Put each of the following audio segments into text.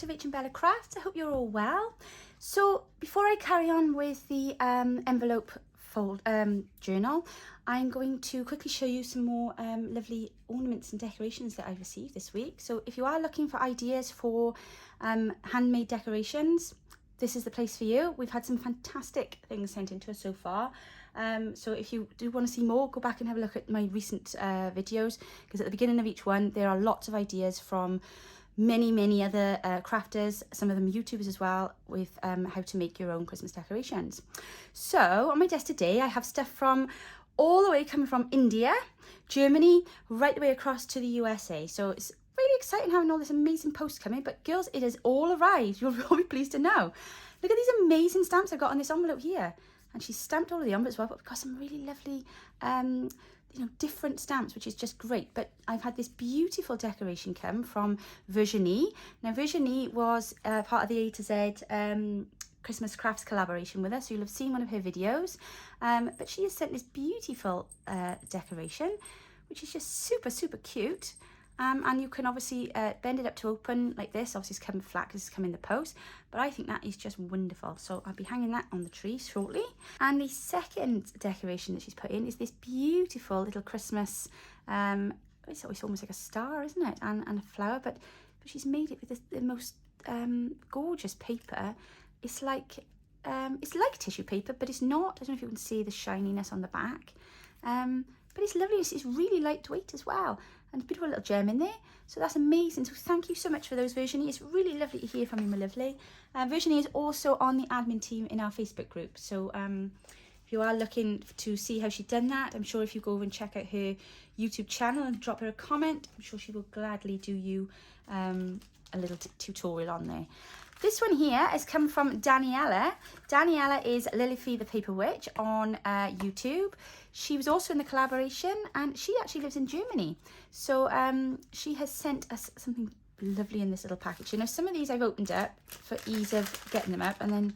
to Rach and Bella Crafts. I hope you're all well. So before I carry on with the envelope fold journal, I'm going to quickly show you some more lovely ornaments and decorations that I've received this week. So if you are looking for ideas for handmade decorations, this is the place for you. We've had some fantastic things sent in to us so far. So if you do want to see more, go back and have a look at my recent videos, because at the beginning of each one there are lots of ideas from many other crafters, some of them YouTubers as well, with how to make your own Christmas decorations. So on my desk today I have stuff from all the way coming from India, Germany, right the way across to the USA. So it's really exciting having all this amazing post coming. But girls, it has all arrived. You'll all be pleased to know. Look at these amazing stamps I've got on this envelope here. And she's stamped all of the envelopes as well, but we've got some really lovely different stamps, which is just great. But I've had this beautiful decoration come from Virginie. Now Virginie was part of the A2Z Christmas Crafts collaboration with us, so you'll have seen one of her videos, but she has sent this beautiful decoration, which is just super cute. And you can obviously bend it up to open like this. Obviously it's come flat because it's come in the post, but I think that is just wonderful. So I'll be hanging that on the tree shortly. And the second decoration that she's put in is this beautiful little Christmas, it's almost like a star, isn't it? And a flower, but she's made it with the most gorgeous paper. It's like tissue paper, but it's not. I don't know if you can see the shininess on the back. But it's lovely. It's really lightweight as well, and a beautiful little gem in there. So that's amazing. So thank you so much for those, Virginie. It's really lovely to hear from you, my lovely. Virginie is also on the admin team in our Facebook group. So if you are looking to see how she's done that, I'm sure if you go over and check out her YouTube channel and drop her a comment, I'm sure she will gladly do you a little tutorial on there. This one here has come from Daniella. Daniella is Lilifee the Paper Witch on YouTube. She was also in the collaboration, and she actually lives in Germany. So she has sent us something lovely in this little package. You know, some of these I've opened up for ease of getting them up, and then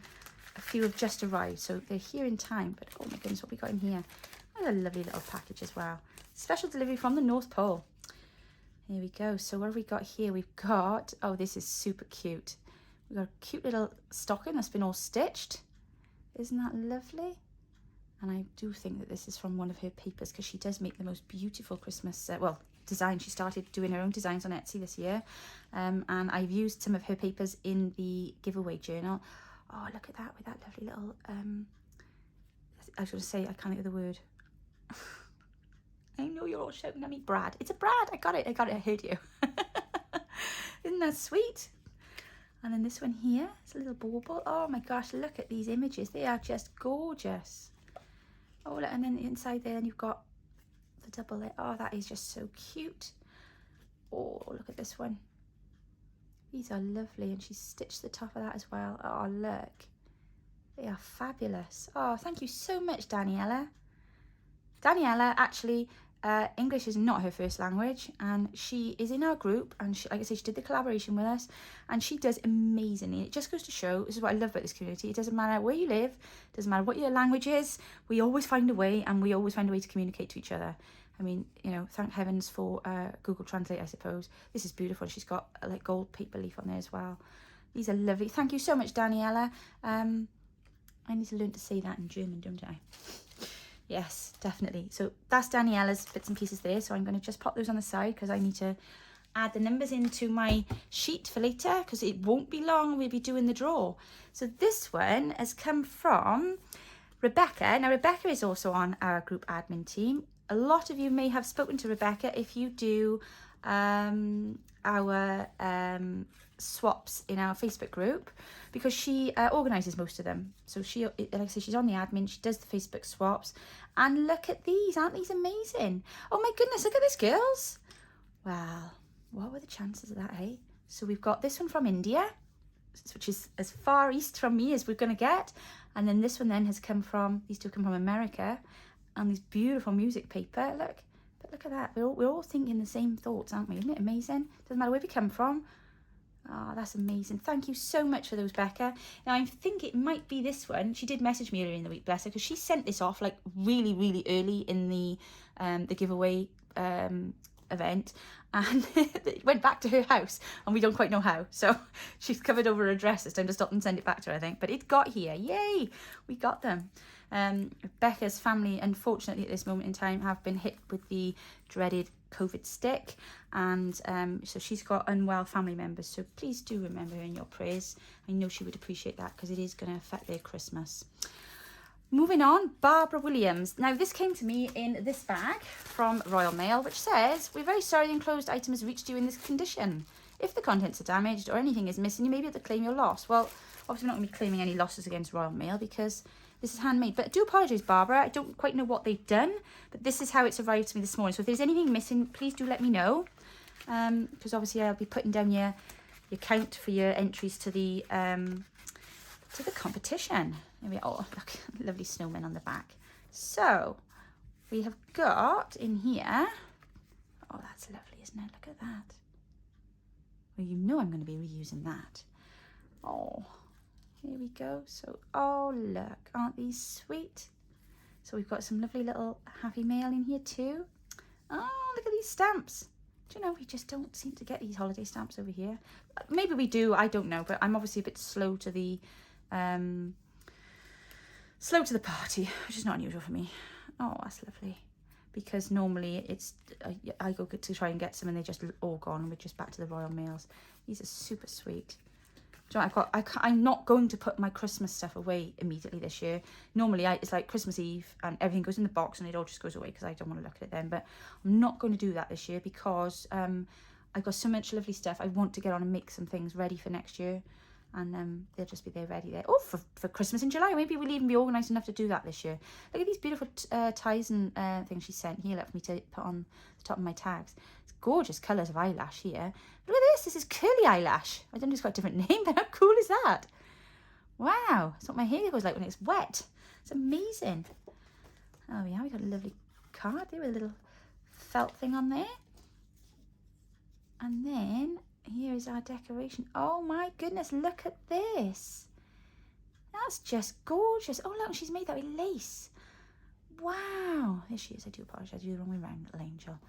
a few have just arrived, so they're here in time. But oh my goodness, what we got in here. Another lovely little package as well. Special delivery from the North Pole. Here we go. So what have we got here? We've got, oh, this is super cute. We've got a cute little stocking that's been all stitched. Isn't that lovely? And I do think that this is from one of her papers, because she does make the most beautiful Christmas, design. She started doing her own designs on Etsy this year. And I've used some of her papers in the giveaway journal. Oh, look at that, with that lovely little, I was going to say, I can't think of the word. I know you're all shouting at me, Brad. It's a Brad. I got it. I heard you. Isn't that sweet? And then this one here, it's a little bauble. Oh my gosh, look at these images. They are just gorgeous. Oh, look, and then inside there, then you've got the double layer. Oh, that is just so cute. Oh, look at this one. These are lovely, and she's stitched the top of that as well. Oh, look. They are fabulous. Oh, thank you so much, Daniella. Daniella, actually, English is not her first language, and she is in our group, and she, like I say, she did the collaboration with us, and she does amazingly. It just goes to show, this is what I love about this community, it doesn't matter where you live, it doesn't matter what your language is, we always find a way, and we always find a way to communicate to each other. I mean, you know, thank heavens for Google Translate, I suppose. This is beautiful. She's got like gold paper leaf on there as well. These are lovely. Thank you so much, Daniella. I need to learn to say that in German, don't I? Yes, definitely. So that's Daniella's bits and pieces there. So I'm going to just pop those on the side, because I need to add the numbers into my sheet for later, because it won't be long. We'll be doing the draw. So this one has come from Rebecca. Now, Rebecca is also on our group admin team. A lot of you may have spoken to Rebecca if you do our swaps in our Facebook group, because she organises most of them. So she, like I say, she's on the admin, she does the Facebook swaps. And look at these, aren't these amazing? Oh my goodness, look at this, girls. Wow, what were the chances of that, hey? So we've got this one from India, which is as far east from me as we're going to get. And then this one then has come from, these two come from America, and these beautiful music paper, look. But look at that, we're all thinking the same thoughts, aren't we? Isn't it amazing? Doesn't matter where we come from. Oh, that's amazing. Thank you so much for those, Becca. Now, I think it might be this one. She did message me earlier in the week, bless her, because she sent this off like really early in the giveaway event, and it went back to her house, and we don't quite know how. So she's covered over her dress. It's time to stop and send it back to her, I think. But it got here. Yay! We got them. Becca's family, unfortunately, at this moment in time, have been hit with the dreaded COVID stick, and so she's got unwell family members. So please do remember her in your prayers. I know she would appreciate that, because it is going to affect their Christmas. Moving on, Barbara Williams. Now, this came to me in this bag from Royal Mail, which says, "We're very sorry the enclosed item has reached you in this condition. If the contents are damaged or anything is missing, you may be able to claim your loss." Well, obviously we're not going to be claiming any losses against Royal Mail, because this is handmade. But I do apologise, Barbara. I don't quite know what they've done, but this is how it's arrived to me this morning. So if there's anything missing, please do let me know, because obviously I'll be putting down your count for your entries to the competition. Maybe, oh, look, lovely snowman on the back. So we have got in here, oh, that's lovely, isn't it? Look at that. Well, you know I'm going to be reusing that. Oh, here we go. So, oh, look, aren't these sweet? So we've got some lovely little happy mail in here too. Oh, look at these stamps. Do you know, we just don't seem to get these holiday stamps over here. Maybe we do, I don't know, but I'm obviously a bit slow to the party, which is not unusual for me. Oh, that's lovely. Because normally it's, I go to try and get some and they're just all gone. We're just back to the Royal Mails. These are super sweet. Do you know, I'm not going to put my Christmas stuff away immediately this year. Normally it's like Christmas Eve and everything goes in the box and it all just goes away because I don't want to look at it then. But I'm not going to do that this year because I've got so much lovely stuff. I want to get on and make some things ready for next year. And they'll just be there ready there. Oh, for Christmas in July. Maybe we'll even be organised enough to do that this year. Look at these beautiful ties and things she sent here. Let me to put on the top of my tags. It's gorgeous colours of eyelash here. Look at this. This is curly eyelash. I don't know, it's got a different name, but how cool is that? Wow. That's what my hair goes like when it's wet. It's amazing. Oh yeah, we got a lovely card there with a little felt thing on there. And then here is our decoration. Oh my goodness, look at this. That's just gorgeous. Oh look, she's made that with lace. Wow. There she is. I do apologise. I do the wrong way around, little angel.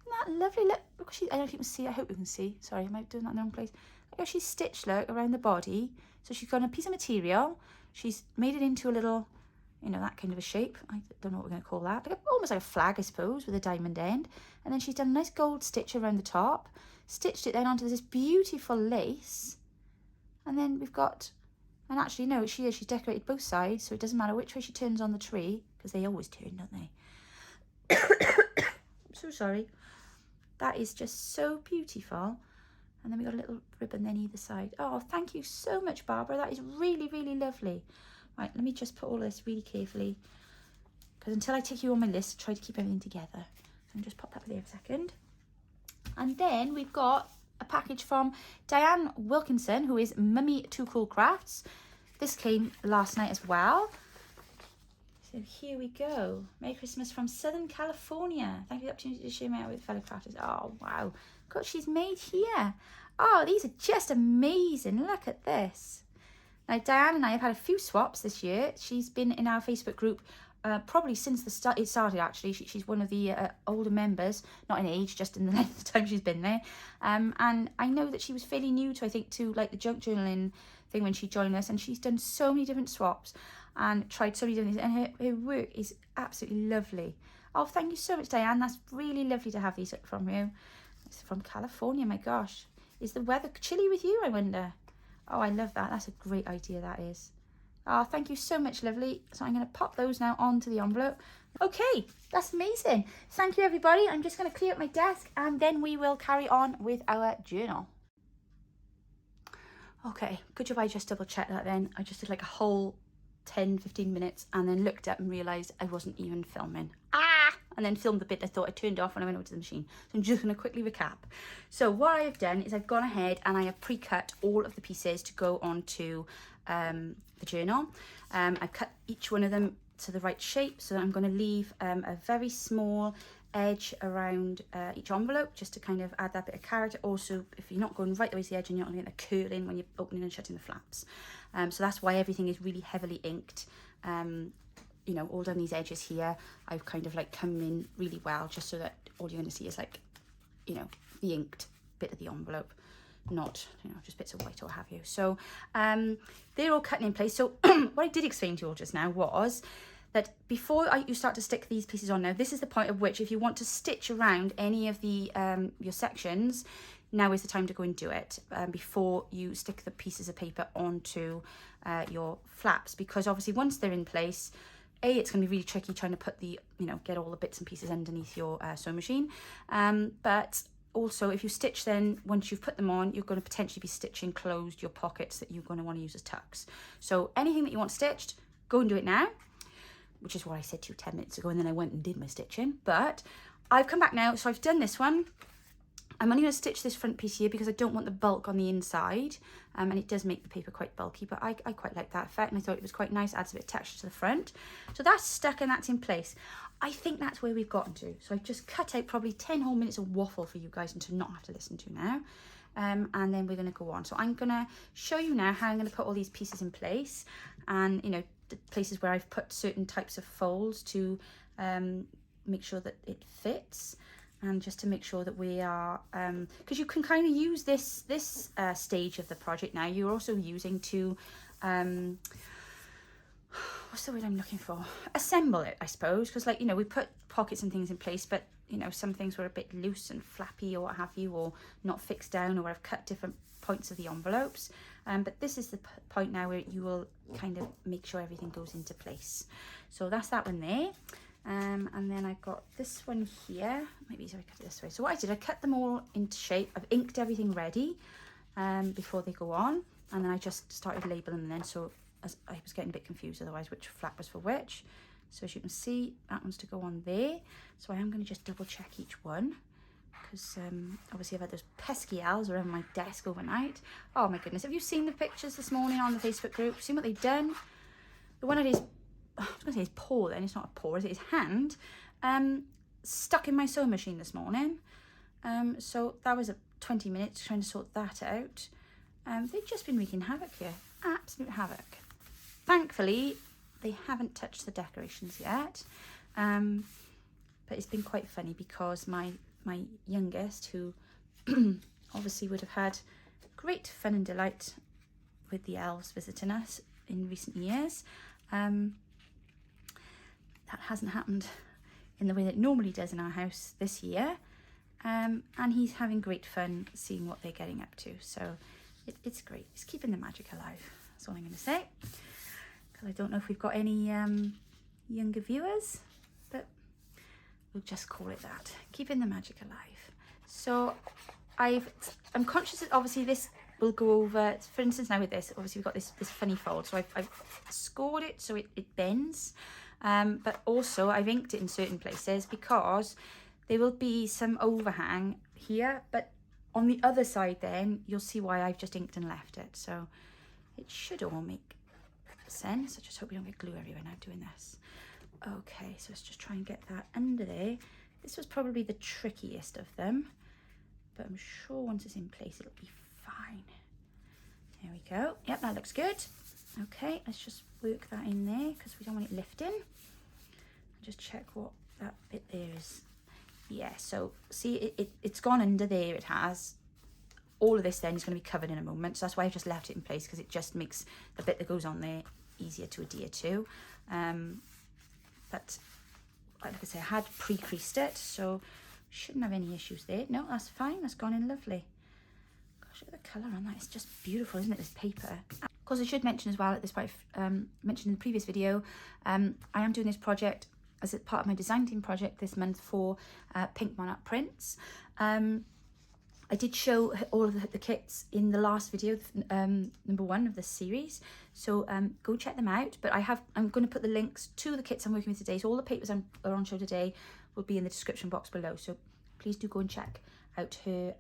Isn't that lovely? Look, I don't know if you can see. I hope you can see. Sorry, I might be doing that in the wrong place. Look how she's stitched, look, around the body. So she's got a piece of material. She's made it into a little, you know, that kind of a shape. I don't know what we're going to call that. Like almost like a flag, I suppose, with a diamond end. And then she's done a nice gold stitch around the top. Stitched it then onto this beautiful lace. And then we've got, and actually no, she's decorated both sides, so it doesn't matter which way she turns on the tree, because they always turn, don't they? I'm so sorry. That is just so beautiful. And then we got a little ribbon then either side. Oh, thank you so much, Barbara. That is really, really lovely. Right, let me just put all this really carefully, because until I take you on my list, I try to keep everything together. So I'll just pop that there a second. And then we've got a package from Diane Wilkinson, who is Mummy Too Cool Crafts. This came last night as well. So here we go. Merry Christmas from Southern California. Thank you for the opportunity to share my art with fellow crafters. Oh, wow. Look what she's made here. Oh, these are just amazing. Look at this. Now, Diane and I have had a few swaps this year. She's been in our Facebook group probably since it started, actually. She's one of the older members, not in age, just in the length of time she's been there. And I know that she was fairly new to, I think, to like the junk journaling thing when she joined us. And she's done so many different swaps and tried so many different things. And her work is absolutely lovely. Oh, thank you so much, Diane. That's really lovely to have these from you. It's from California, my gosh. Is the weather chilly with you, I wonder? Oh, I love that. That's a great idea, that is. Oh, thank you so much, lovely. So I'm going to pop those now onto the envelope. Okay, that's amazing. Thank you, everybody. I'm just going to clear up my desk and then we will carry on with our journal. Okay, good job I just double checked that then. I just did like a whole 10-15 minutes and then looked up and realised I wasn't even filming. And then filmed the bit I thought I turned off when I went over to the machine. So I'm just going to quickly recap. So what I have done is I've gone ahead and I have pre-cut all of the pieces to go onto the journal. I've cut each one of them to the right shape, so I'm going to leave a very small edge around each envelope just to kind of add that bit of character. Also, if you're not going right the way to the edge, and you're not going to get the curling when you're opening and shutting the flaps. So that's why everything is really heavily inked. You know, all down these edges here, I've kind of like come in really well, just so that all you're going to see is like you know, the inked bit of the envelope, not, you know, just bits of white or have you. So they're all cutting in place. So what I did explain to you all just now was that before you start to stick these pieces on now, this is the point at which if you want to stitch around any of the your sections, now is the time to go and do it before you stick the pieces of paper onto your flaps, because obviously once they're in place, it's going to be really tricky trying to put the, you know, get all the bits and pieces underneath your sewing machine. But also if you stitch, then once you've put them on, you're going to potentially be stitching closed your pockets that you're going to want to use as tucks. So anything that you want stitched, go and do it now, which is what I said to you 10 minutes ago, and then I went and did my stitching. But I've come back now, so I've done this one. I'm only going to stitch this front piece here because I don't want the bulk on the inside, and it does make the paper quite bulky, but I quite like that effect, and I thought it was quite nice, adds a bit of texture to the front. So that's stuck and that's in place. I think that's where we've gotten to. So I've just cut out probably 10 whole minutes of waffle for you guys and to not have to listen to now. And then we're going to go on. So I'm going to show you now how I'm going to put all these pieces in place, and, you know, the places where I've put certain types of folds to make sure that it fits. And just to make sure that we are, because you can kind of use this stage of the project now, you're also using to, what's the word I'm looking for? Assemble it, I suppose, because, like, you know, we put pockets and things in place, but, you know, some things were a bit loose and flappy or what have you, or not fixed down, or I've cut different points of the envelopes. But this is the point now where you will kind of make sure everything goes into place. So that's that one there. And then I've got this one here. Maybe easier I cut it this way. So what I did, I cut them all into shape. I've inked everything ready before they go on, and then I just started labeling them then. So as I was getting a bit confused otherwise which flap was for which. So as you can see, that one's to go on there. So I am going to just double check each one, because obviously I've had those pesky owls around my desk overnight. Oh my goodness, have you seen the pictures this morning on the Facebook group? Seen what they've done? The one I was going to say his paw then, it's not a paw, is it? His hand, stuck in my sewing machine this morning. So that was 20 minutes trying to sort that out. They've just been wreaking havoc here, absolute havoc. Thankfully, they haven't touched the decorations yet, but it's been quite funny because my youngest, who obviously would have had great fun and delight with the elves visiting us in recent years, that hasn't happened in the way that it normally does in our house this year, and he's having great fun seeing what they're getting up to. So it's great. It's keeping the magic alive. That's all I'm going to say, because I don't know if we've got any younger viewers, but we'll just call it that. Keeping the magic alive. So I'm conscious that obviously this will go over, for instance now with this, obviously we've got this funny fold, so I've scored it so it bends. But also I've inked it in certain places because there will be some overhang here, but on the other side then you'll see why I've just inked and left it. So it should all make sense. I just hope we don't get glue everywhere now doing this. Okay, so let's just try and get that under there. This was probably the trickiest of them, but I'm sure once it's in place it'll be fine. There we go. Yep, that looks good. Okay, let's just work that in there because we don't want it lifting. Just check what that bit there is. Yeah, so see, it's gone under there. It has. All of this then is going to be covered in a moment, so that's why I've just left it in place, because it just makes the bit that goes on there easier to adhere to. But like I say, I had pre-creased it, so shouldn't have any issues there. No, that's fine. That's gone in lovely. Gosh, look at the colour on that. It's just beautiful, isn't it, this paper? Of course, I should mention as well at this point, mentioned in the previous video, I am doing this project as a part of my design team project this month for Pink Monarch Prints. I did show all of the kits in the last video, number 1 of this series. So go check them out. But I'm going to put the links to the kits I'm working with today. So all the papers are on show today will be in the description box below. So please do go and check out her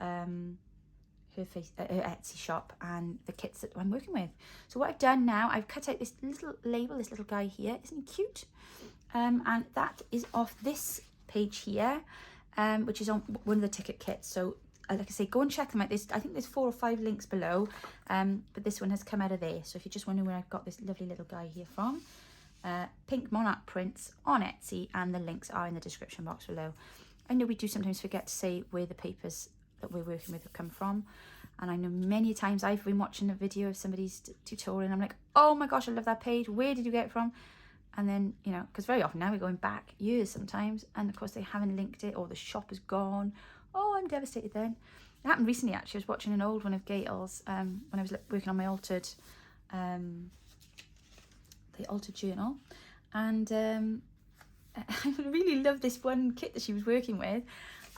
Etsy shop and the kits that I'm working with. So what I've done now, I've cut out this little label, this little guy here. Isn't he cute? And that is off this page here, which is on one of the ticket kits. So like I say, go and check them out. I think there's 4 or 5 links below, but this one has come out of there. So if you're just wondering where I've got this lovely little guy here from, Pink Monarch Prints on Etsy, and the links are in the description box below. I know we do sometimes forget to say where the papers that we're working with have come from. And I know many times I've been watching a video of somebody's tutorial and I'm like, oh my gosh, I love that page. Where did you get it from? And then, you know, because very often now we're going back years sometimes. And of course they haven't linked it, or the shop is gone. Oh, I'm devastated then. It happened recently, actually. I was watching an old one of Gail's when I was working on my altered journal. And I really loved this one kit that she was working with.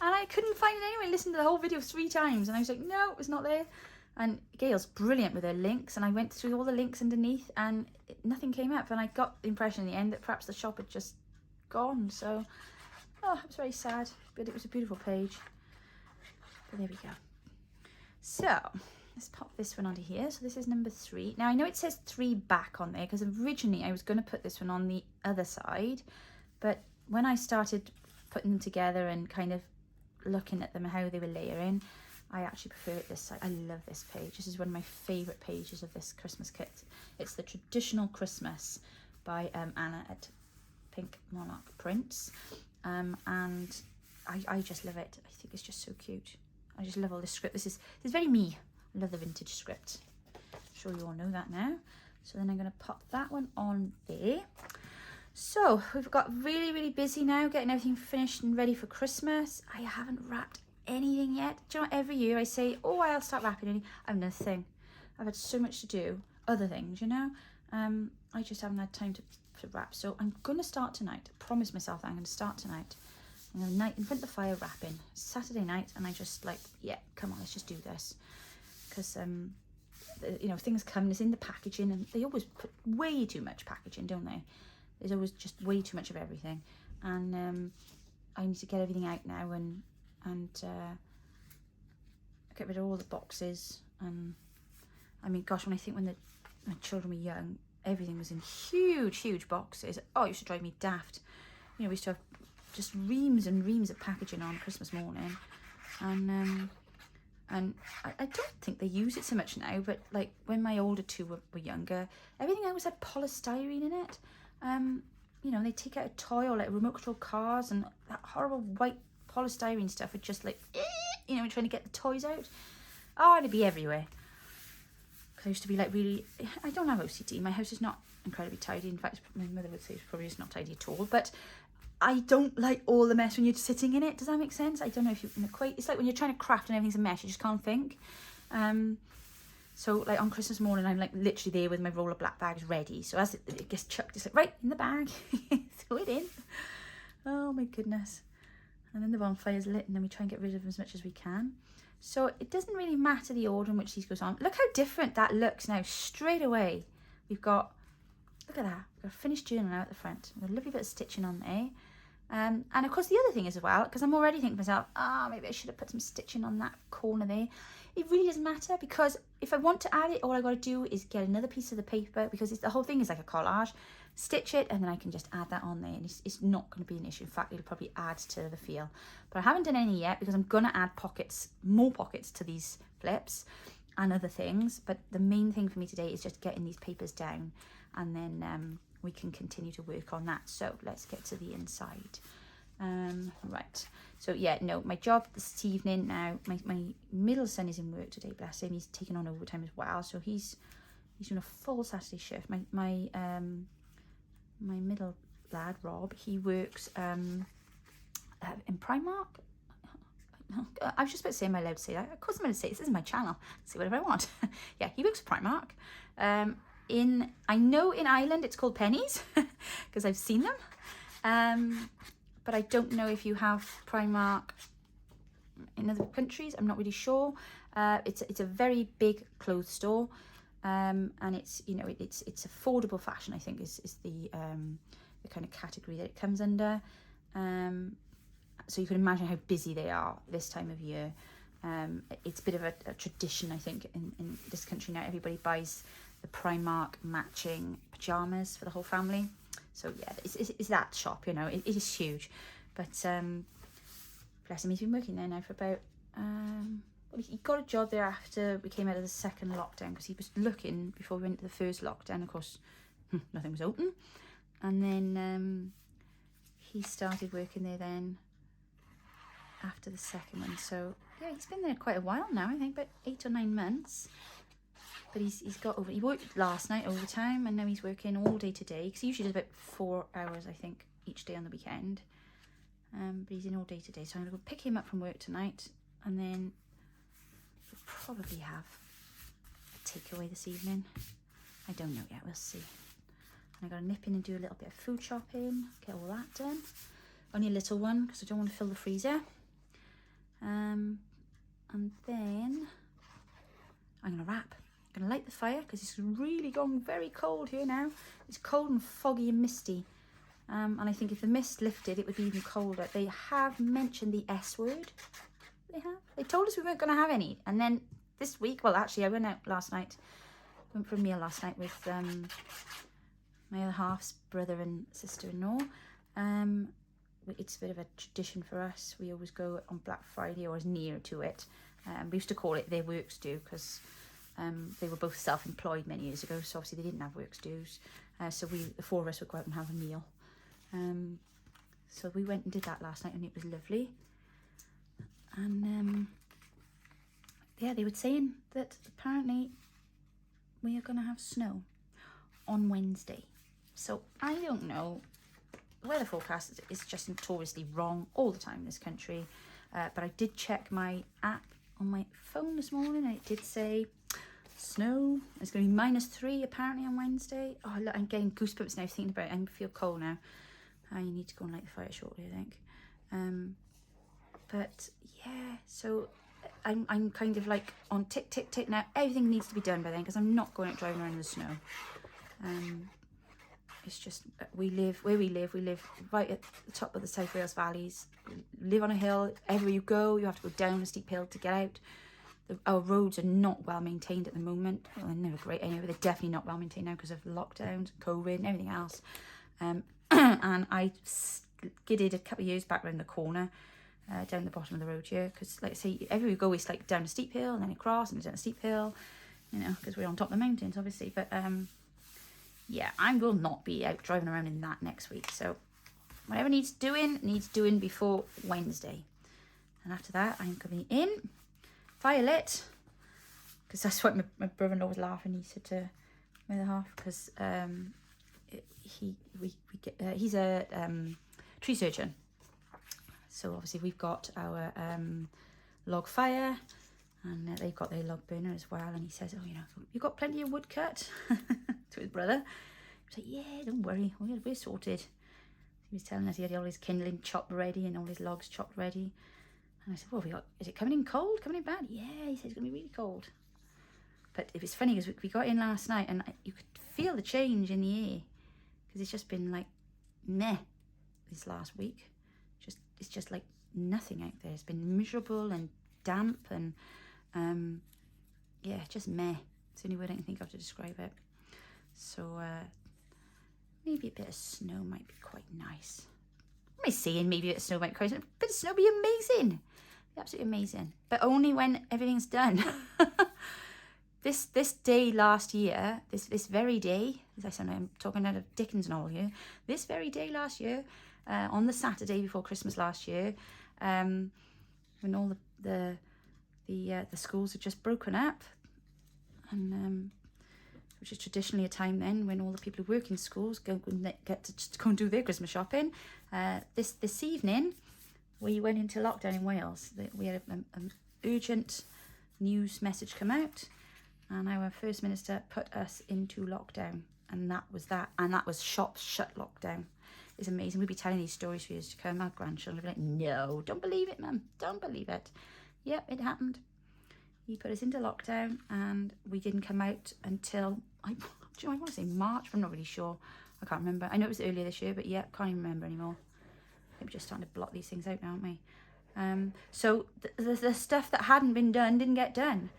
And I couldn't find it anywhere. I listened to the whole video 3 times and I was like, no, it's not there. And Gail's brilliant with her links, and I went through all the links underneath and nothing came up. And I got the impression in the end that perhaps the shop had just gone. So, oh, it was very sad, but it was a beautiful page. But there we go. So, let's pop this one onto here. So this is number 3. Now I know it says 3 back on there because originally I was going to put this one on the other side. But when I started putting them together and kind of looking at them, how they were layering, I actually prefer it this side. I love this page. This is one of my favourite pages of this Christmas kit. It's the Traditional Christmas by Anna at Pink Monarch Prints. And I just love it. I think it's just so cute. I just love all this script. This is very me. I love the vintage script. I'm sure you all know that now. So then I'm going to pop that one on there. So we've got really busy now, getting everything finished and ready for Christmas. I haven't wrapped anything yet. Do you know what? Every year I say, oh, I'll start wrapping. I've nothing. I've had so much to do, other things, you know. I just haven't had time to wrap. So I'm going to start tonight. I promised myself that I'm going to start tonight. I'm going to night in front of the fire wrapping. Saturday night, and I just like, yeah, come on, let's just do this. Because, you know, things come, it's in the packaging, and they always put way too much packaging, don't they? There's always just way too much of everything, and I need to get everything out now and get rid of all the boxes. And I mean, gosh, when I think when my children were young, everything was in huge boxes. Oh, it used to drive me daft. You know, we used to have just reams and reams of packaging on Christmas morning, and I don't think they use it so much now. But like when my older 2 were younger, everything always had polystyrene in it. You know, they take out a toy or like remote control cars, and that horrible white polystyrene stuff would just like, you know, trying to get the toys out. Oh, it'd be everywhere. Because I used to be like really, I don't have OCD. My house is not incredibly tidy. In fact, my mother would say it's probably just not tidy at all. But I don't like all the mess when you're sitting in it. Does that make sense? I don't know if you quite, it's like when you're trying to craft and everything's a mess, you just can't think. So like on Christmas morning, I'm like literally there with my roll of black bags ready. So as it gets chucked, it's like, right, in the bag, throw it in. Oh my goodness. And then the bonfire's lit, and then we try and get rid of as much as we can. So it doesn't really matter the order in which these goes on. Look how different that looks now. Straight away, we've got, look at that. We've got a finished journal now at the front. We've got a lovely bit of stitching on there. And of course the other thing is as well, because I'm already thinking to myself, maybe I should have put some stitching on that corner there. It really doesn't matter, because if I want to add it, all I got to do is get another piece of the paper, because the whole thing is like a collage, stitch it, and then I can just add that on there, and it's not going to be an issue. In fact, it'll probably add to the feel. But I haven't done any yet, because I'm going to add pockets, more pockets to these flips and other things. But the main thing for me today is just getting these papers down, and then we can continue to work on that. So let's get to the inside. Right, so yeah, no, my job this evening now, my middle son is in work today, bless him. He's taking on overtime as well, so he's doing a full Saturday shift. My middle lad, Rob, he works in Primark. I was just about to say, am I allowed to say that? Of course I'm going to say it. This is my channel. Say whatever I want. Yeah, he works for Primark. I know in Ireland it's called Pennies, because I've seen them. But I don't know if you have Primark in other countries. I'm not really sure. It's a very big clothes store, and it's, you know, it's affordable fashion, I think is the kind of category that it comes under. So you can imagine how busy they are this time of year. It's a bit of a tradition, I think, in this country now. Everybody buys the Primark matching pajamas for the whole family. So yeah, it's that shop, you know, it is huge. But bless him, he's been working there now for about, well, he got a job there after we came out of the second lockdown, because he was looking before we went to the first lockdown. Of course, nothing was open. And then he started working there then after the second one. So yeah, he's been there quite a while now, I think about 8 or 9 months. But he's got over, he worked last night overtime, and now he's working all day today, because he usually does about 4 hours, I think, each day on the weekend. But he's in all day today, so I'm going to go pick him up from work tonight, and then we'll probably have a takeaway this evening. I don't know yet, we'll see. And I got to nip in and do a little bit of food shopping, get all that done. Only a little one, because I don't want to fill the freezer. And then I'm going to wrap. I'm going to light the fire, because it's really gone very cold here now. It's cold and foggy and misty. And I think if the mist lifted, it would be even colder. They have mentioned the S word. They have. They told us we weren't going to have any. And then this week, well, actually, I went out last night. Went for a meal last night with my other half's brother and sister-in-law. It's a bit of a tradition for us. We always go on Black Friday, or as near to it. We used to call it their works due, because they were both self-employed many years ago, so obviously they didn't have works dues. So the 4 of us would go out and have a meal. So we went and did that last night, and it was lovely. And yeah, they were saying that apparently we are going to have snow on Wednesday. So I don't know. The weather forecast is just notoriously wrong all the time in this country. But I did check my app on my phone this morning, and it did say snow. It's going to be -3 apparently on Wednesday. Oh, look, I'm getting goosebumps now thinking about it. I feel cold now. I need to go and light the fire shortly, I think. But yeah, so I'm kind of like on tick, tick, tick now. Everything needs to be done by then, because I'm not going out driving around in the snow. It's just, we live right at the top of the South Wales valleys. We live on a hill. Everywhere you go, you have to go down a steep hill to get out. Our roads are not well maintained at the moment. Well, they're never great anyway, but they're definitely not well maintained now because of lockdowns, COVID, and everything else. And I skidded a couple of years back around the corner, down the bottom of the road here, because like I say, everywhere you go, it's like down a steep hill and then across and down a steep hill, you know, because we're on top of the mountains, obviously. But yeah, I will not be out driving around in that next week. So whatever needs doing before Wednesday. And after that, I'm coming in, fire lit, because that's what my brother-in-law was laughing. He said to my other half, because he's a tree surgeon. So obviously we've got our log fire, and they've got their log burner as well. And he says, oh, you know, you've got plenty of wood cut, to his brother. He's like, yeah, don't worry, we're sorted. He was telling us he had all his kindling chopped ready and all his logs chopped ready. And I said, well, is it coming in cold, coming in bad? Yeah, he said it's going to be really cold. But it was funny, because we got in last night, and you could feel the change in the air, because it's just been like meh this last week. It's just like nothing out there. It's been miserable and damp, and yeah, just meh. It's the only word I can think of to describe it. So maybe a bit of snow might be quite nice. What am I saying? Maybe a bit of snow might be quite nice. A bit of snow would be amazing. Absolutely amazing. But only when everything's done. This day last year, this very day, as I said, I'm talking out of Dickens novel here. This very day last year, on the Saturday before Christmas last year, when all the schools had just broken up, and which is traditionally a time then when all the people who work in schools get to just go and do their Christmas shopping. This evening, we went into lockdown in Wales. We had an urgent news message come out, and our First Minister put us into lockdown, and that was that. And that was shops shut lockdown. It's amazing. We'll be telling these stories for years to come. Our grandchildren will be like, no, don't believe it, Mum. Don't believe it. Yep, it happened. He put us into lockdown, and we didn't come out until, I want to say March, but I'm not really sure. I can't remember. I know it was earlier this year, but yeah, can't even remember anymore. I think we're just starting to blot these things out now, aren't we? So the stuff that hadn't been done didn't get done.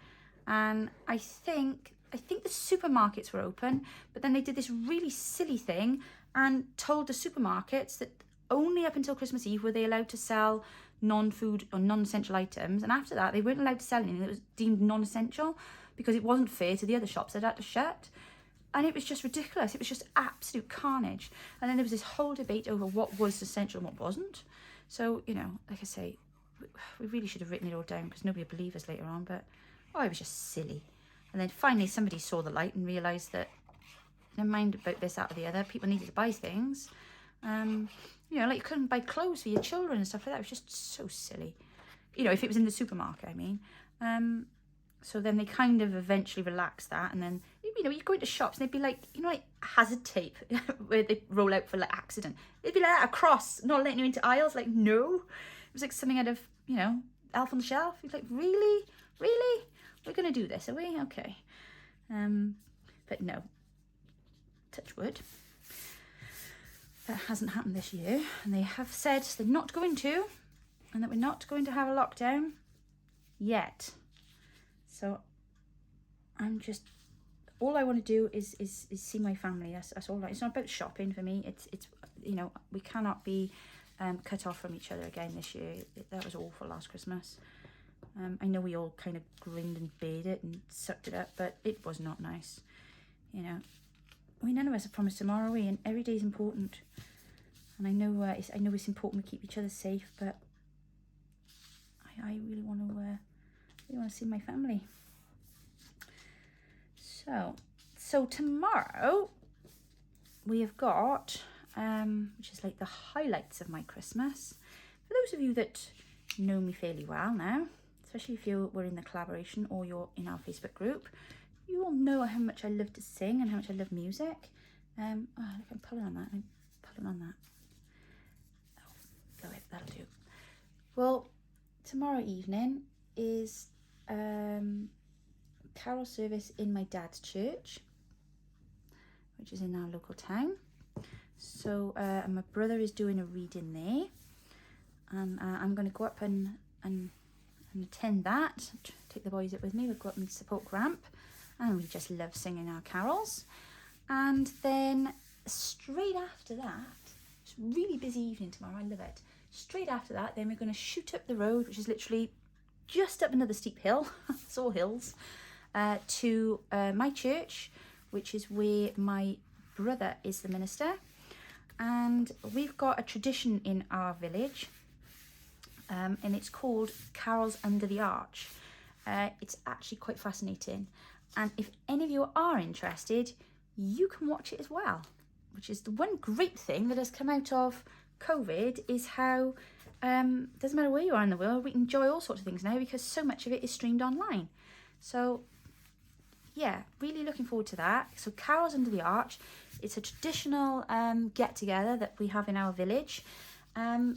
And I think the supermarkets were open, but then they did this really silly thing and told the supermarkets that only up until Christmas Eve were they allowed to sell non-food or non-essential items, and after that they weren't allowed to sell anything that was deemed non-essential, because it wasn't fair to the other shops that had to shut. And it was just ridiculous. It was just absolute carnage. And then there was this whole debate over what was essential and what wasn't. So, you know, like I say, we really should have written it all down because nobody will believe us later on, but oh, it was just silly. And then finally somebody saw the light and realised that, never mind about this, that or the other, people needed to buy things. You know, like you couldn't buy clothes for your children and stuff like that. It was just so silly. You know, if it was in the supermarket, I mean. So then they kind of eventually relaxed that, and then, you know, you go into shops and they'd be like, you know, like hazard tape where they roll out for like accident. They'd be like that across, not letting you into aisles. Like, no. It was like something out of, you know, Elf on the Shelf. You're like, really? Really? We're going to do this, are we? Okay. But no. Touch wood. That hasn't happened this year. And they have said they're not going to, and that we're not going to have a lockdown yet. So I'm just, all I want to do is see my family. That's all. It's not about shopping for me. It's you know, we cannot be cut off from each other again this year. That was awful last Christmas. I know we all kind of grinned and bared it and sucked it up, but it was not nice. You know, none of us have promised tomorrow, are we? And every day is important. And I know it's important we keep each other safe, but I really want to see my family. So tomorrow we have got, which is like the highlights of my Christmas. For those of you that know me fairly well now, especially if you were in the collaboration or you're in our Facebook group, you all know how much I love to sing and how much I love music. Oh, look, I'm pulling on that. Oh, go ahead, that'll do. Well, tomorrow evening is carol service in my dad's church, which is in our local town. So my brother is doing a reading there, and I'm going to go up and attend that. Take the boys up with me. We'll go up and support Gramp, and we just love singing our carols. And then straight after that, it's a really busy evening tomorrow. I love it. Straight after that, then we're going to shoot up the road, which is literally just up another steep hill. It's all hills. To my church, which is where my brother is the minister. And we've got a tradition in our village, and it's called Carols Under the Arch. It's actually quite fascinating, and if any of you are interested, you can watch it as well, which is the one great thing that has come out of COVID, is how doesn't matter where you are in the world, we can enjoy all sorts of things now because so much of it is streamed online. So yeah, really looking forward to that. So Carols Under the Arch, it's a traditional get together that we have in our village. I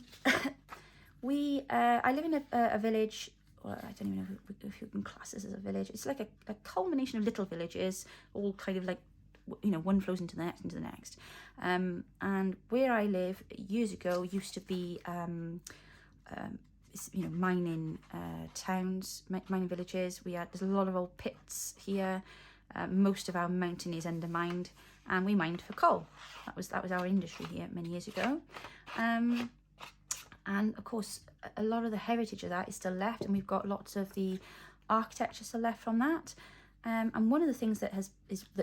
live in a village, well, I don't even know if you can class this as a village. It's like a culmination of little villages, all kind of like, you know, one flows into the next. And where I live years ago used to be you know, mining towns, mining villages. There's a lot of old pits here. Most of our mountain is undermined, and we mined for coal. That was our industry here many years ago. And of course, a lot of the heritage of that is still left, and we've got lots of the architecture still left from that. And one of the things that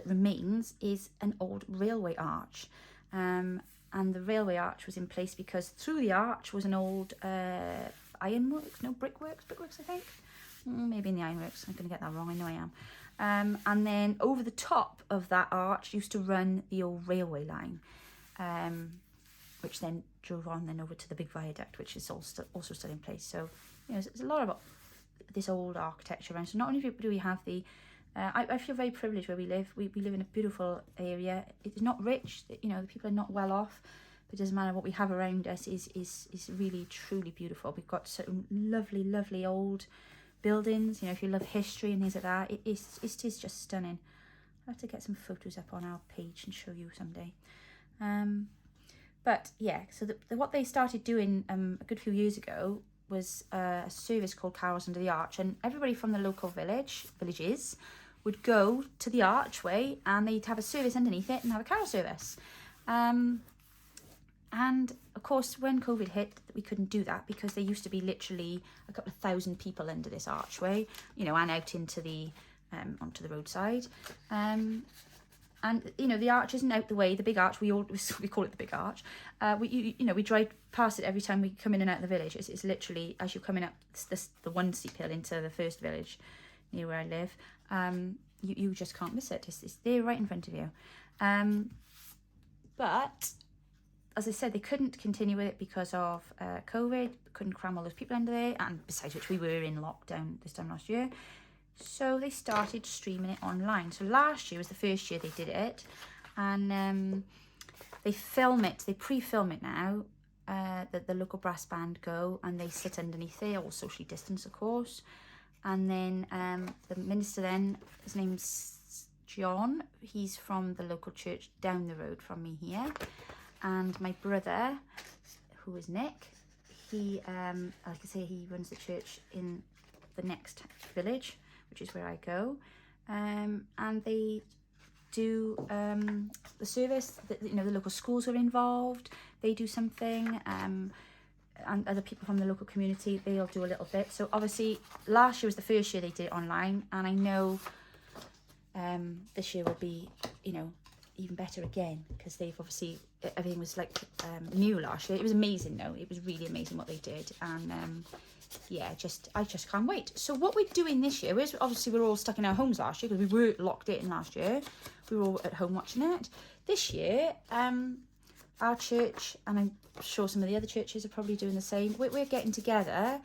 remains is an old railway arch. And the railway arch was in place because through the arch was an old brickworks, I think. Maybe in the ironworks. I'm going to get that wrong. I know I am. And then over the top of that arch used to run the old railway line, which then drove on then over to the big viaduct, which is also still in place. So, you know, there's a lot of this old architecture around. So not only do we have the I feel very privileged where we live. We live in a beautiful area. It's not rich, you know, the people are not well off, but it doesn't matter. What we have around us is really, truly beautiful. We've got some lovely, lovely old buildings. You know, if you love history and things like that, it is just stunning. I'll have to get some photos up on our page and show you someday. But yeah, so what they started doing a good few years ago was a service called Carols Under the Arch, and everybody from the local villages would go to the archway, and they'd have a service underneath it and have a carol service. And of course, when COVID hit, we couldn't do that because there used to be literally a couple of thousand people under this archway, you know, and out into the onto the roadside. And, you know, the arch isn't out the way, the big arch, we call it the big arch. You know, we drive past it every time we come in and out of the village. It's literally, as you're coming up the one steep hill into the first village near where I live, you just can't miss it. It's there right in front of you. But, as I said, they couldn't continue with it because of COVID, couldn't cram all those people under there, and besides which we were in lockdown this time last year. So they started streaming it online. So last year was the first year they did it, and they pre-film it now. The local brass band go and they sit underneath there, all socially distanced, of course. And then the minister then, his name's John, he's from the local church down the road from me here. And my brother, who is Nick, he, like I say, he runs the church in the next village, which is where I go, and they do the service. You know, the local schools are involved. They do something, and other people from the local community, they'll do a little bit. So obviously, last year was the first year they did it online, and I know this year will be, you know, even better again, because they've obviously, everything was like new last year. It was amazing though. It was really amazing what they did, and yeah, I just can't wait. So what we're doing this year is, obviously we're all stuck in our homes last year because we were locked in last year. We were all at home watching it. This year, our church, and I'm sure some of the other churches are probably doing the same, we're getting together,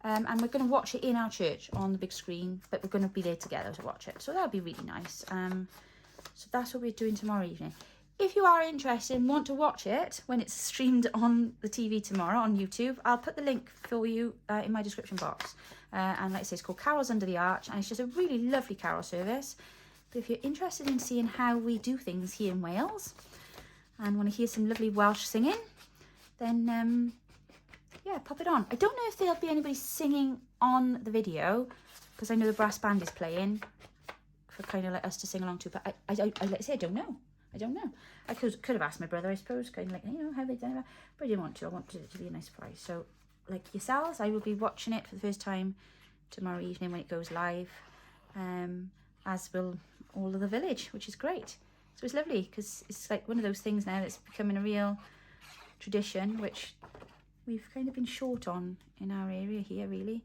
and we're going to watch it in our church on the big screen, but we're going to be there together to watch it. So that'll be really nice. So that's what we're doing tomorrow evening. If you are interested and want to watch it when it's streamed on the TV tomorrow on YouTube, I'll put the link for you in my description box. And like I say, it's called Carols Under the Arch, and it's just a really lovely carol service. But if you're interested in seeing how we do things here in Wales and want to hear some lovely Welsh singing, then yeah, pop it on. I don't know if there'll be anybody singing on the video, because I know the brass band is playing for kind of like us to sing along to, but I like I say, I don't know. I could have asked my brother, I suppose, kind of like, you know, how they done it, but I didn't want to. I wanted it to be a nice surprise. So, like yourselves, I will be watching it for the first time tomorrow evening when it goes live, as will all of the village, which is great. So it's lovely, because it's like one of those things now that's becoming a real tradition, which we've kind of been short on in our area here, really,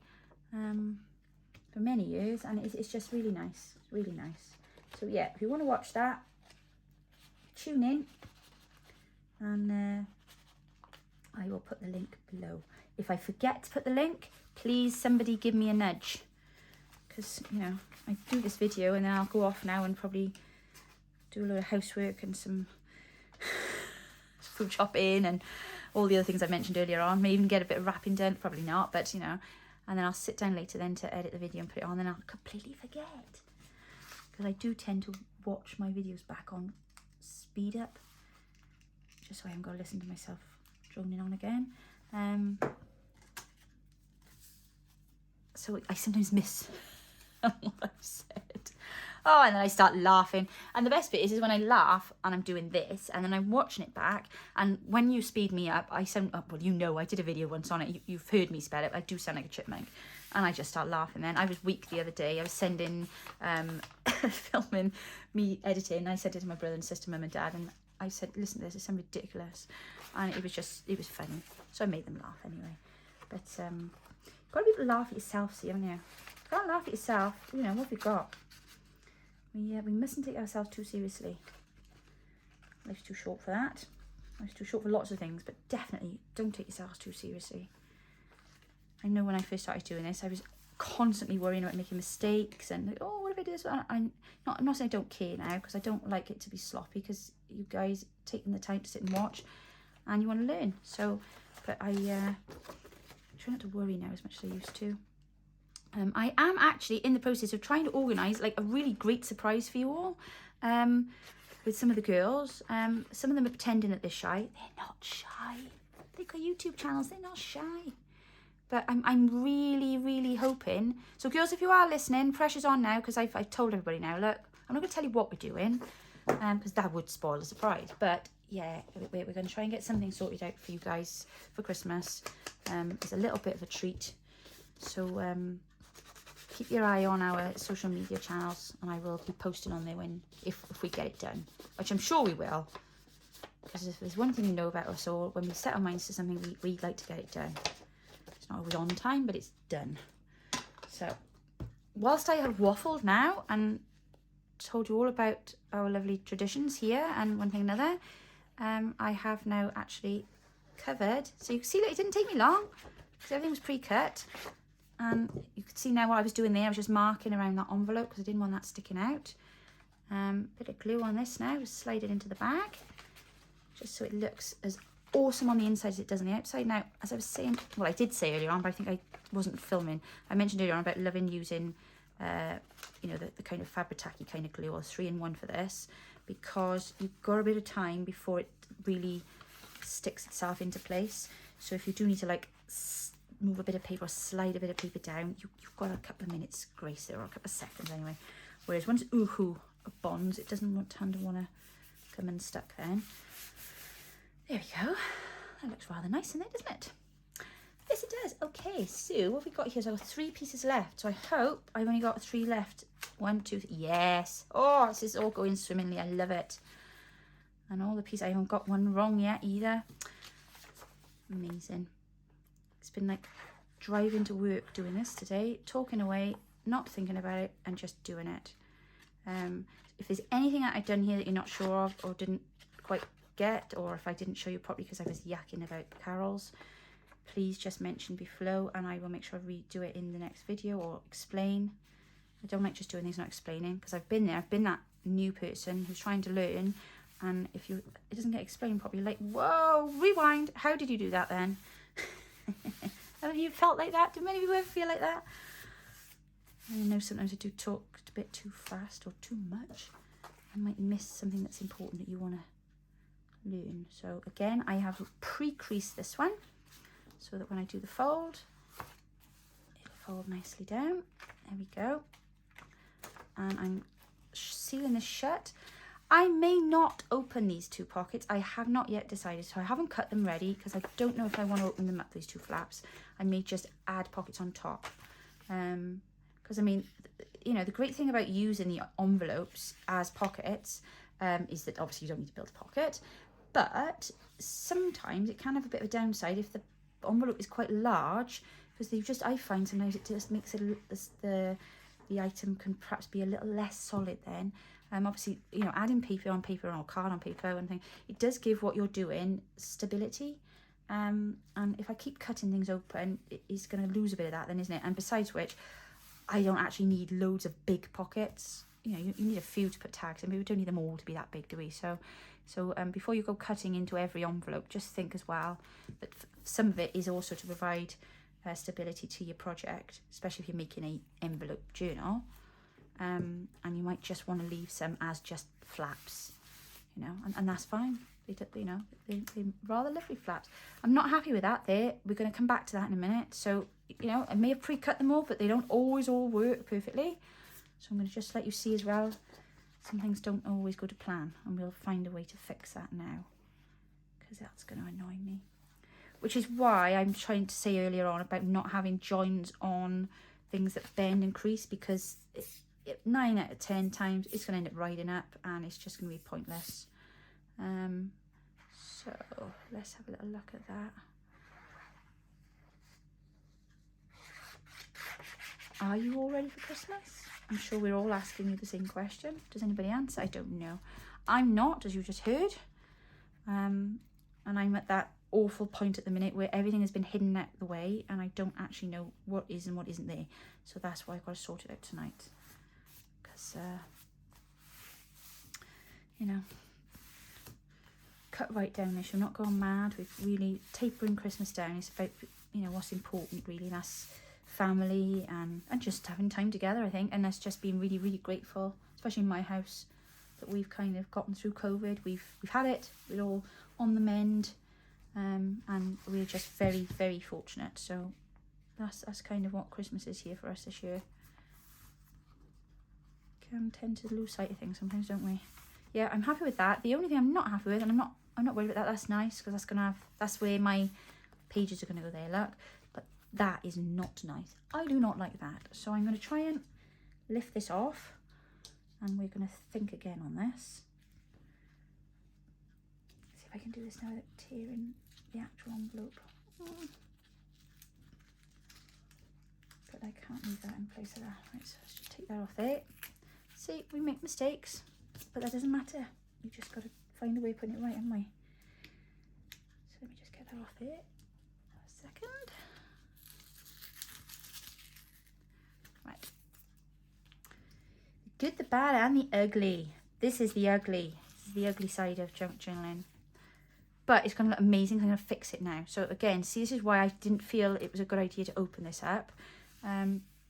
for many years, and it's just really nice, really nice. So yeah, if you want to watch that, tune in, and I will put the link below. If I forget to put the link, please somebody give me a nudge, because, you know, I do this video and then I'll go off now and probably do a lot of housework and some food shopping and all the other things I mentioned earlier on. May even get a bit of wrapping done, probably not, but you know, and then I'll sit down later then to edit the video and put it on, and I'll completely forget, because I do tend to watch my videos back on speed up, just so I haven't got to listen to myself droning on again. So I sometimes miss what I've said. Oh, and then I start laughing. And the best bit is when I laugh and I'm doing this, and then I'm watching it back, and when you speed me up, I sound, well, you know, I did a video once on it. You've heard me spell it. I do sound like a chipmunk. And I just start laughing then. I was weak the other day. I was sending, filming me editing. I said it to my brother and sister, mum and dad, and I said, listen to this, it sounds ridiculous. And it was funny. So I made them laugh anyway. But, got to be able to laugh at yourself, see, haven't you? If you can't laugh at yourself, you know, what have we got? We mustn't take ourselves too seriously. Life's too short for that. Life's too short for lots of things, but definitely don't take yourselves too seriously. I know when I first started doing this, I was constantly worrying about making mistakes and like, oh, what if I do this? I'm not saying I don't care now, because I don't like it to be sloppy, because you guys taking the time to sit and watch and you want to learn. So, but I try not to worry now as much as I used to. I am actually in the process of trying to organise like a really great surprise for you all, with some of the girls. Some of them are pretending that they're shy. They're not shy. They've got YouTube channels. They're not shy. But I'm really, really hoping. So girls, if you are listening, pressure's on now, because I've told everybody now, look, I'm not going to tell you what we're doing, because that would spoil the surprise. But yeah, we're going to try and get something sorted out for you guys for Christmas. It's a little bit of a treat. So keep your eye on our social media channels, and I will be posting on there if we get it done, which I'm sure we will. Because if there's one thing you know about us all, when we set our minds to something, we like to get it done. It's not always on time, but it's done. So, whilst I have waffled now and told you all about our lovely traditions here and one thing another, I have now actually covered. So you can see that it didn't take me long because everything was pre-cut. And you can see now what I was doing there. I was just marking around that envelope because I didn't want that sticking out. Bit of glue on this now, just slide it into the bag, just so it looks as awesome on the inside as it does on the outside. Now, as I was saying, well, I did say earlier on, but I think I wasn't filming. I mentioned earlier on about loving using, you know, the kind of Fabri-Tacky kind of glue, or 3-in-1 for this, because you've got a bit of time before it really sticks itself into place. So if you do need to like move a bit of paper or slide a bit of paper down, you've got a couple of minutes grace there, or a couple of seconds anyway. Whereas once it bonds, it doesn't tend to want to come unstuck then. There we go. That looks rather nice in there, doesn't it? Yes, it does. Okay, so what have we got here? So I've got 3 pieces left. So I hope I've only got 3 left. 1, 2, 3. Yes. Oh, this is all going swimmingly. I love it. And all the pieces, I haven't got one wrong yet either. Amazing. It's been like driving to work doing this today, talking away, not thinking about it, and just doing it. If there's anything that I've done here that you're not sure of or didn't quite get, or if I didn't show you properly because I was yakking about carols, please just mention below and I will make sure I redo it in the next video or explain. I don't like just doing things not explaining, because I've been there. I've been that new person who's trying to learn, and if it doesn't get explained properly, like, whoa, rewind, how did you do that then? Have you felt like that? Do many of you ever feel like that? I know sometimes I do talk a bit too fast or too much. I might miss something that's important that you want to learn. So again, I have pre-creased this one so that when I do the fold, it'll fold nicely down. There we go. And I'm sealing this shut. I may not open these 2 pockets. I have not yet decided, so I haven't cut them ready because I don't know if I want to open them up, these 2 flaps. I may just add pockets on top. Because I mean, you know, the great thing about using the envelopes as pockets is that obviously you don't need to build a pocket, but sometimes it can have a bit of a downside if the envelope is quite large, because I find sometimes it just makes it the item can perhaps be a little less solid then. Obviously, you know, adding paper on paper or card on paper and thing, it does give what you're doing stability. And if I keep cutting things open, it's going to lose a bit of that then, isn't it? And besides which, I don't actually need loads of big pockets. You know, you need a few to put tags in, but we don't need them all to be that big, do we? So before you go cutting into every envelope, just think as well that some of it is also to provide stability to your project, especially if you're making an envelope journal. And you might just want to leave some as just flaps, you know, and that's fine. You know, they're rather lovely flaps. I'm not happy with that there. We're going to come back to that in a minute. So, you know, I may have pre-cut them all, but they don't always all work perfectly. So I'm going to just let you see as well. Some things don't always go to plan, and we'll find a way to fix that now, because that's going to annoy me. Which is why I'm trying to say earlier on about not having joins on things that bend and crease, because 9 out of 10 times it's going to end up riding up and it's just going to be pointless. So let's have a little look at that. Are you all ready for Christmas? I'm sure we're all asking you the same question. Does anybody answer? I don't know. I'm not, as you just heard. And I'm at that awful point at the minute where everything has been hidden out the way and I don't actually know what is and what isn't there. So that's why I've got to sort it out tonight. Because, you know, cut right down this. You're not going mad with really tapering Christmas down. It's about, you know, what's important really. That's family and just having time together, I think. And that's just being really, really grateful, especially in my house, that we've kind of gotten through COVID. We've had it. We're all on the mend. And we're just very, very fortunate. So that's kind of what Christmas is here for us this year. Can tend to lose sight of things sometimes, don't we? Yeah, I'm happy with that. The only thing I'm not happy with, and I'm not worried about that. That's nice, because that's where my pages are gonna go there. Look, but That is not nice. I do not like that. So I'm going to try and lift this off, and we're going to think again on this. See if I can do this now without tearing the actual envelope. But I can't leave that in place of that. Right, so let's just take that off there. See, we make mistakes, but that doesn't matter. We've just got to find a way of putting it right, haven't we? So let me just get that off there. A second. Right. The good, the bad, and the ugly. This is the ugly. This is the ugly side of junk journaling. But it's going to look amazing. I'm going to fix it now. So again, see, this is why I didn't feel it was a good idea to open this up.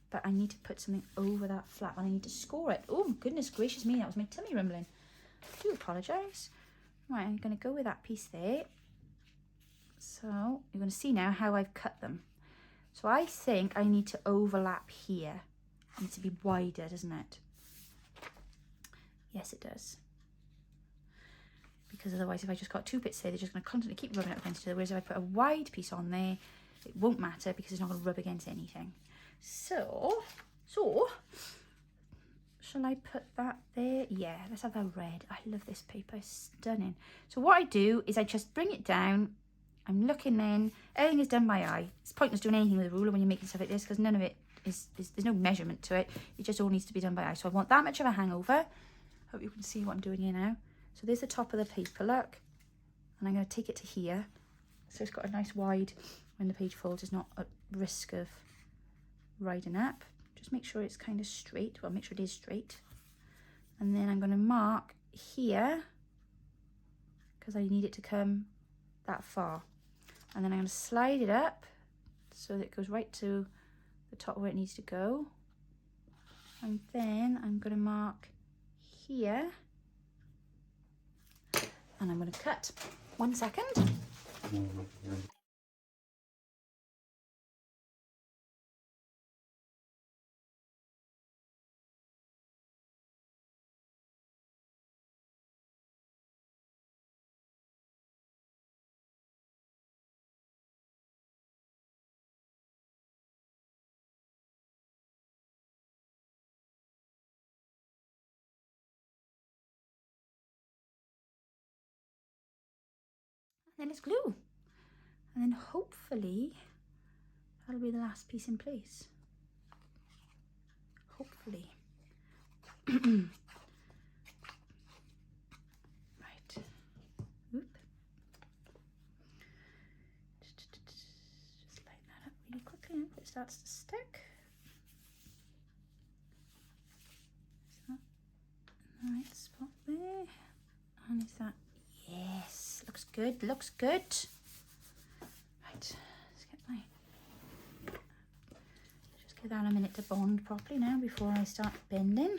But I need to put something over that flap and I need to score it. Oh, goodness gracious me, that was my tummy rumbling. I do apologise. Right, I'm going to go with that piece there. So you're going to see now how I've cut them. So I think I need to overlap here. It needs to be wider, doesn't it? Yes, it does. Because otherwise, if I just got two bits there, they're just going to constantly keep rubbing up against each other. Whereas if I put a wide piece on there, it won't matter because it's not going to rub against anything. So, shall I put that there? Yeah, let's have that red. I love this paper, it's stunning. So what I do is I just bring it down. I'm looking in. Everything is done by eye. It's pointless doing anything with a ruler when you're making stuff like this because none of it is, there's no measurement to it. It just all needs to be done by eye. So I want that much of a hangover. Hope you can see what I'm doing here now. So there's the top of the paper, look. And I'm going to take it to here. So it's got a nice wide, when the page folds, it's not at risk of riding up. Just make sure it's kind of straight. Well, make sure it is straight. And then I'm going to mark here because I need it to come that far. And then I'm going to slide it up so that it goes right to the top where it needs to go. And then I'm going to mark here. And I'm going to cut. 1 second. Then it's glue, and then hopefully that'll be the last piece in place. Hopefully. Right. Oop. Just lighten that up really quickly if it starts to stick. Is that the right spot there? And is that? Yes, looks good, looks good. Right, let's get my, just give that a minute to bond properly now before I start bending.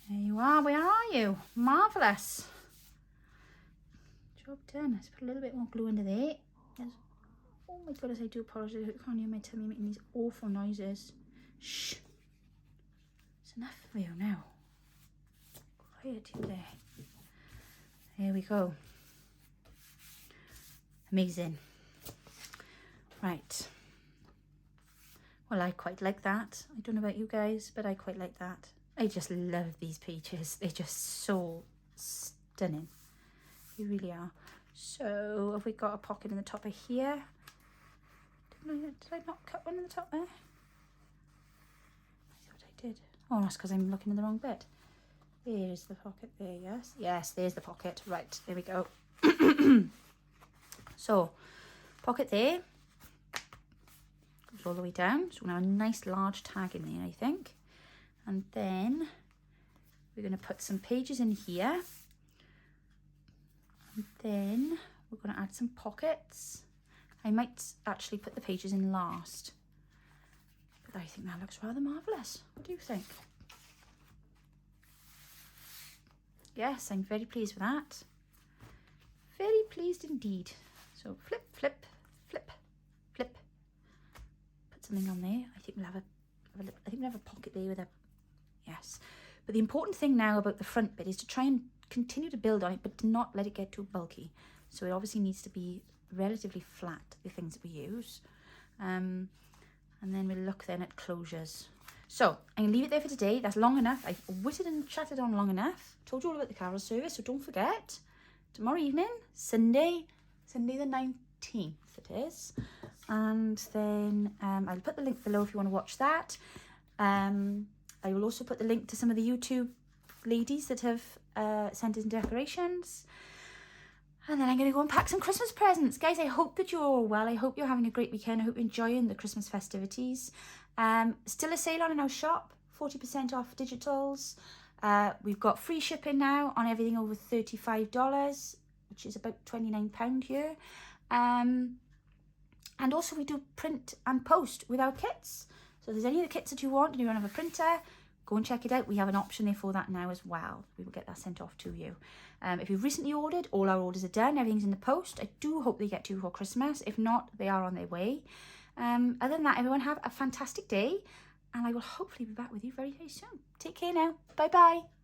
There you are, where are you? Marvellous. Job done. Let's put a little bit more glue under there. Yes. Oh my goodness, I do apologise. I can't hear my tummy making these awful noises. Shh. It's enough for you now. Quiet you there. There we go. Amazing. Right. Well, I quite like that. I don't know about you guys, but I quite like that. I just love these pages. They're just so stunning. They really are. So have we got a pocket in the top of here? Did I not cut one in the top there? I thought I did. Oh, that's because I'm looking in the wrong bit. There's the pocket there, yes. Yes, there's the pocket. Right, there we go. So, pocket there. Goes all the way down. So we're going to have a nice large tag in there, I think. And then we're going to put some pages in here. And then we're going to add some pockets. I might actually put the pages in last. But I think that looks rather marvellous. What do you think? Yes, I'm very pleased with that. Very pleased indeed. So flip, flip, flip, flip. something on there. I think we'll have a pocket there with a, yes. But the important thing now about the front bit is to try and continue to build on it, but to not let it get too bulky. So it obviously needs to be relatively flat, the things that we use. And then we'll look then at closures. So I'm going to leave it there for today. That's long enough. I've whittled and chatted on long enough. Told you all about the carol service, so don't forget. Tomorrow evening, Sunday the 19th it is. And then I'll put the link below if you want to watch that. I will also put the link to some of the YouTube ladies that have sent us decorations. And then I'm going to go and pack some Christmas presents. Guys, I hope that you're all well. I hope you're having a great weekend. I hope you're enjoying the Christmas festivities. Still a sale on in our shop, 40% off digitals. We've got free shipping now on everything over $35, which is about £29 here. And also we do print and post with our kits. So if there's any of the kits that you want and you don't have a printer, go and check it out. We have an option there for that now as well. We will get that sent off to you. If you've recently ordered, all our orders are done. Everything's in the post. I do hope they get to you for Christmas. If not, they are on their way. Other than that, everyone have a fantastic day. And I will hopefully be back with you very, very soon. Take care now. Bye-bye.